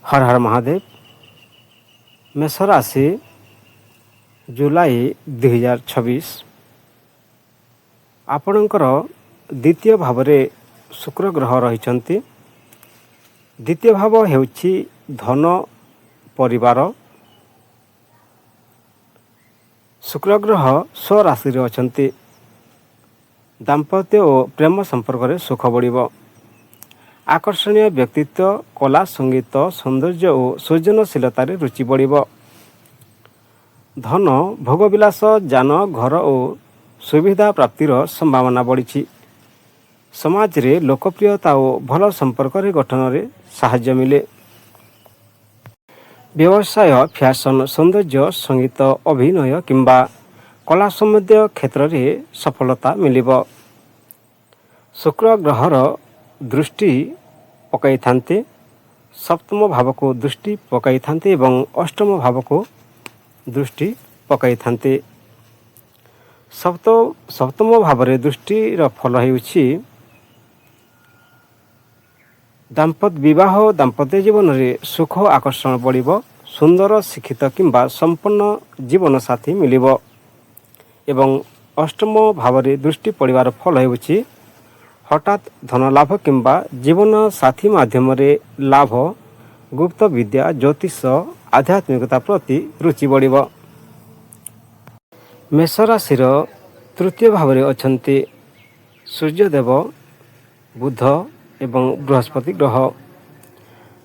हर हर महादेव। मेष राशि जुलाई 2026 आपणकर द्वितीय भाव में शुक्र ग्रह रही। द्वितीय भाव हेउछि धन परिवार। शुक्र ग्रह स्वराशि अच्छा। दाम्पत्य और प्रेम संपर्क में सुख बढ़। आकर्षणीय व्यक्तित्व, कला, संगीत, सौंदर्य और सृजनशीलता रुचि बढ़। धन, भोगविलास, जान, घर और सुविधा प्राप्तिर संभावना बढ़ी। समाज रे लोकप्रियता और भल संपर्क गठन में साहाय्य मिले। व्यवसाय, फैशन, सौंदर्य, संगीत, अभिनय किंबा कला संबंधी क्षेत्र में सफलता मिलिब। शुक्र ग्रहर दृष्टि पकाई थांते सप्तम भाव को दृष्टि पकाई थांते एवं अष्टम भाव को दृष्टि पकाई थांते। सप्तम भाव रे दृष्टिर फल हेउछि दाम्पत्य जीवन रे सुख आकर्षण बढ़िब। सुंदर, शिक्षित किंबा संपन्न जीवन साथी मिलिब। एवं अष्टम भाव रे दृष्टि पड़िबार फल हेउछि हठात धन लाभ किंबा जीवन साथी माध्यम रे लाभ। गुप्त विद्या, ज्योतिष, आध्यात्मिकता प्रति रुचि बढ़िब। मेष राशिर तृतीय भाव में अछंती सूर्यदेव, बुध एवं बृहस्पति ग्रह।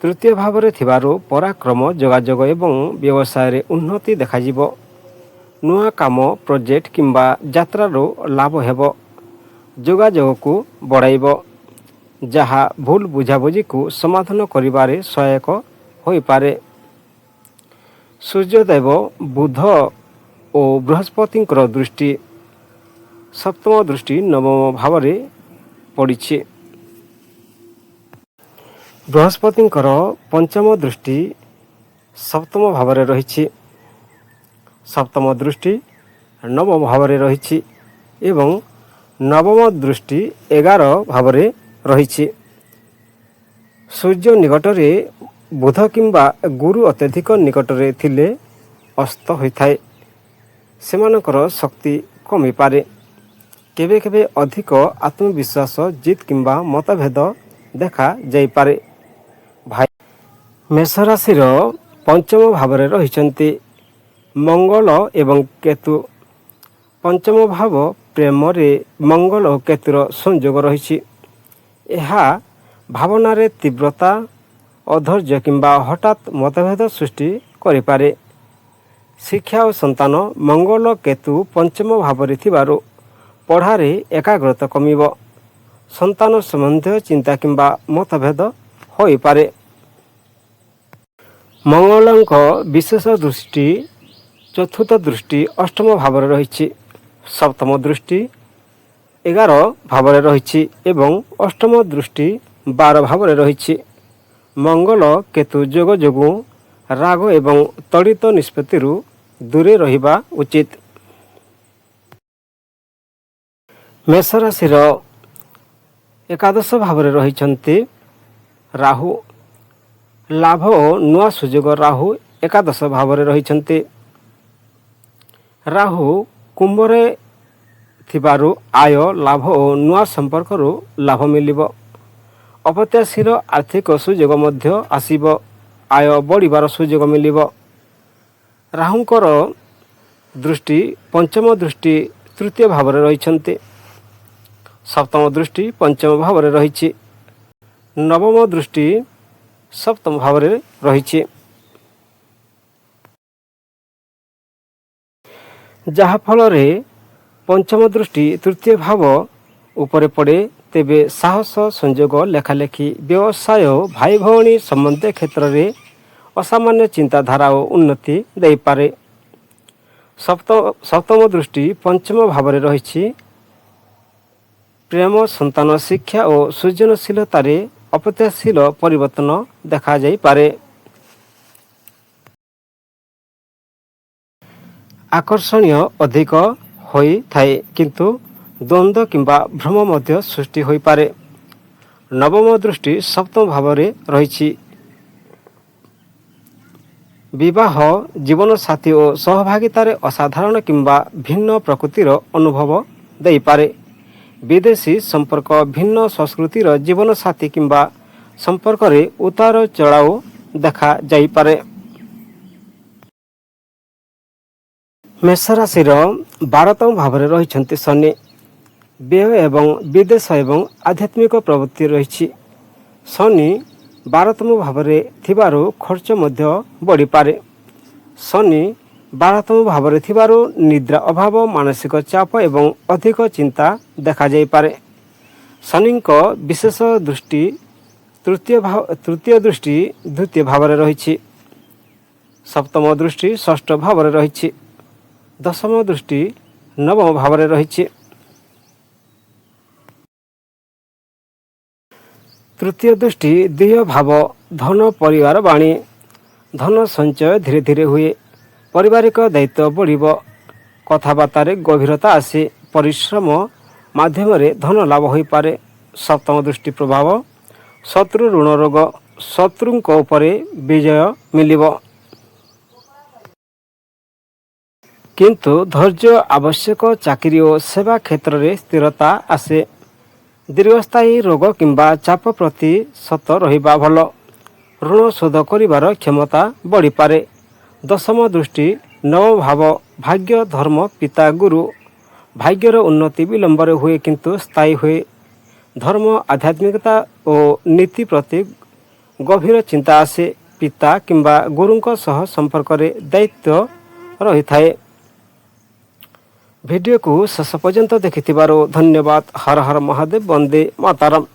तृतीय भाव में थिबारु पराक्रम, जोगाजोग एवं व्यवसाय रे उन्नति देखाजिब। नुआ काम, प्रोजेक्ट किंबा यात्रारो लाभ हेब। जोगाजोग को बढ़ाइब, जहा भूल बुझाबुझी को समाधान करिबारे सहायक होई पारे। सूर्यदेव, बुध और बृहस्पति दृष्टि सप्तम दृष्टि नवम भाव में पड़ी। बृहस्पति पंचम दृष्टि सप्तम भाव में रही। सप्तम दृष्टि नवम भाव में रही एवं नवम दृष्टि 11 भाव में रही। सूर्य निकट में बुध किंबा गुरु अत्यधिक निकट में थिले अस्त होइथाए। सेमानकर शक्ति कमी पारे। केबे केबे अधिक आत्मविश्वास, जित किंबा मतभेद देखा जाई पारे। भाई मेष राशिर पंचम भाव में रही मंगल एवं केतु। पंचम भाव प्रेम रे मंगल और केतुर संयोग रही। यह भावना रे तीव्रता, अधैर्य किंबा हठात मतभेद सृष्टि करिपारे। शिक्षा और संतान, मंगल केतु पंचम भाव में थिबारु पढ़ारे एकाग्रता कमिब। संतान संबंधी चिंता किंबा मतभेद होई पारे। मंगलंक विशेष दृष्टि चतुर्थ दृष्टि अष्टम भाव में रही। सप्तम दृष्टि 11 भाव में रही एवं अष्टम दृष्टि 12 भाव में रही। मंगल केतु जोग जोगु राग एवं तड़ित निष्पत्ति दूरे रहिबा उचित। मेष राशिर एकादश भाव में रही राहु। लाभ और नुआ सुजोग राहु एकादश भाव में रही। राहु कुंभरे थिबारु आय, लाभ और नुआ संपर्क लाभ मिलिब। अप्रत्याशित आर्थिक सुजोग मध्य आसिब। आय बढ़िबार सुजोग मिलिब। राहुंकर दृष्टि पंचम दृष्टि तृतीय भाव में रही। सप्तम दृष्टि पंचम भाव में रही। नवम दृष्टि सप्तम भाव में रही। जहा फल रे पंचम दृष्टि तृतीय भाव उपरे पड़े तेबे साहस, संयोग, लेखालेखी, व्यवसाय, भाई भौणी संबंधी क्षेत्र में असामान्य चिंताधारा और उन्नति दे पारे। सप्तम दृष्टि पंचम भाव में रही। प्रेम, संतान, शिक्षा और सृजनशीलता अप्रत्याशित परिवर्तन देखा जाई पारे। आकर्षणीय अधिक होई थाए किंतु द्वंद्व किंबा भ्रम मध्य सृष्टि होई पारे। नवम दृष्टि सप्तम भाव में रही। ବିବାହ ଜୀବନସାଥୀ ଓ ସହଭାଗିତାରେ ଅସାଧାରଣ କିମ୍ବା ଭିନ୍ନ ପ୍ରକୃତିର ଅନୁଭବ ଦେଇପାରେ। ବିଦେଶୀ ସମ୍ପର୍କ ଭିନ୍ନ ସଂସ୍କୃତିର ଜୀବନସାଥୀ କିମ୍ବା ସମ୍ପର୍କରେ ଉତାର ଚଢ଼ାଉ ଦେଖାଯାଇପାରେ। ମେଷ ରାଶିର 12ତମ ଭାବରେ ରହିଛନ୍ତି ଶନି। ବ୍ୟୟ ଏବଂ ବିଦେଶ ଏବଂ ଆଧ୍ୟାତ୍ମିକ ପ୍ରବୃତ୍ତି ରହିଛି। ଶନି 12ତମ ଭାବରେ ଥିବାରୁ ଖର୍ଚ୍ଚ ମଧ୍ୟ ବଢ଼ିପାରେ। ଶନି 12ତମ ଭାବରେ ଥିବାରୁ ନିଦ୍ରା ଅଭାବ, ମାନସିକ ଚାପ ଏବଂ ଅଧିକ ଚିନ୍ତା ଦେଖାଯାଇପାରେ। ଶନିଙ୍କ ବିଶେଷ ଦୃଷ୍ଟି ତୃତୀୟ ଦୃଷ୍ଟି ଦ୍ୱିତୀୟ ଭାବରେ ରହିଛି। ସପ୍ତମ ଦୃଷ୍ଟି ଷଷ୍ଠ ଭାବରେ ରହିଛି। ଦଶମ ଦୃଷ୍ଟି ନବମ ଭାବରେ ରହିଛି। ତୃତୀୟ ଦୃଷ୍ଟି ଦେହ ଭାବ, ଧନ, ପରିବାର ବାଣୀ। ଧନ ସଞ୍ଚୟ ଧୀରେ ଧୀରେ ହୁଏ। ପାରିବାରିକ ଦାୟିତ୍ୱ ବଢ଼ିବ। କଥାବାର୍ତ୍ତାରେ ଗଭୀରତା ଆସେ। ପରିଶ୍ରମ ମାଧ୍ୟମରେ ଧନ ଲାଭ ହୋଇପାରେ। ସପ୍ତମ ଦୃଷ୍ଟି ପ୍ରଭାବ, ଶତ୍ରୁ, ଋଣ, ରୋଗ। ଶତ୍ରୁଙ୍କ ଉପରେ ବିଜୟ ମିଳିବ, କିନ୍ତୁ ଧୈର୍ଯ୍ୟ ଆବଶ୍ୟକ। ଚାକିରି ଓ ସେବା କ୍ଷେତ୍ରରେ ସ୍ଥିରତା ଆସେ। ଦୀର୍ଘସ୍ଥାୟୀ ରୋଗ କିମ୍ବା ଚାପ ପ୍ରତି ସତ ରହିବା ଭଲ। ଋଣ ଶୋଧ କରିବାର କ୍ଷମତା ବଢ଼ିପାରେ। ଦଶମ ଦୃଷ୍ଟି ନବମ ଭାବ, ଭାଗ୍ୟ, ଧର୍ମ, ପିତା, ଗୁରୁ। ଭାଗ୍ୟର ଉନ୍ନତି ବିଳମ୍ବରେ ହୁଏ କିନ୍ତୁ ସ୍ଥାୟୀ ହୁଏ। ଧର୍ମ, ଆଧ୍ୟାତ୍ମିକତା ଓ ନୀତି ପ୍ରତି ଗଭୀର ଚିନ୍ତା ଆସେ। ପିତା କିମ୍ବା ଗୁରୁଙ୍କ ସହ ସମ୍ପର୍କରେ ଦାୟିତ୍ୱ ରହିଥାଏ। ଭିଡ଼ିଓକୁ ଶେଷ ପର୍ଯ୍ୟନ୍ତ ଦେଖିଥିବାରୁ ଧନ୍ୟବାଦ। ହର ହର ମହାଦେବ, ବନ୍ଦେ ମାତରମ୍।